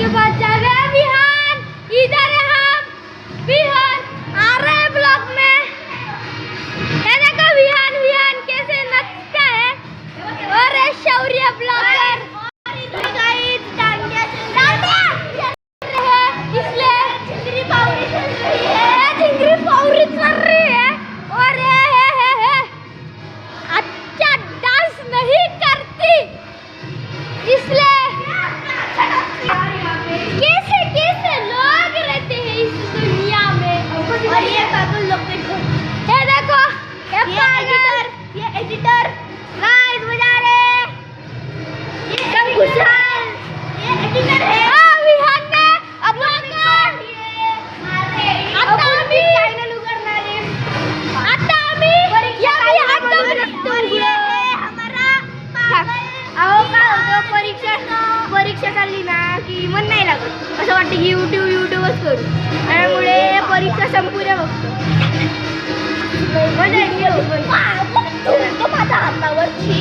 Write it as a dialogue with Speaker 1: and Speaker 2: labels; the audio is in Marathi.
Speaker 1: के पास जा रहे हैं विहान। इधर है हम विहान आ रहे हैं ब्लॉक में। ये देखो विहान विहान कैसे नचता है। और शौर्य ब्लॉगर इसलिए पावरी चल रही है। और अच्छा डांस नहीं करती इसलिए कैसे कैसे लोग रहते हैं इस दुनिया में। और ये पागल लोग देखो, ये देखो ये एडिटर गाइस बजा रहे, ये सब खुशहाल ये एडिटर है। विहान ने अब आता आम्ही चॅनल उघडणार आहे। आता आम्ही या हमारा अहो काय होतं परीक्षा चालली ना की मन नाही लागत, असं वाटतं की यूट्यूबच करू। त्यामुळे परीक्षा संपू द्या बघतो मजा येते। माझ्या हातावरची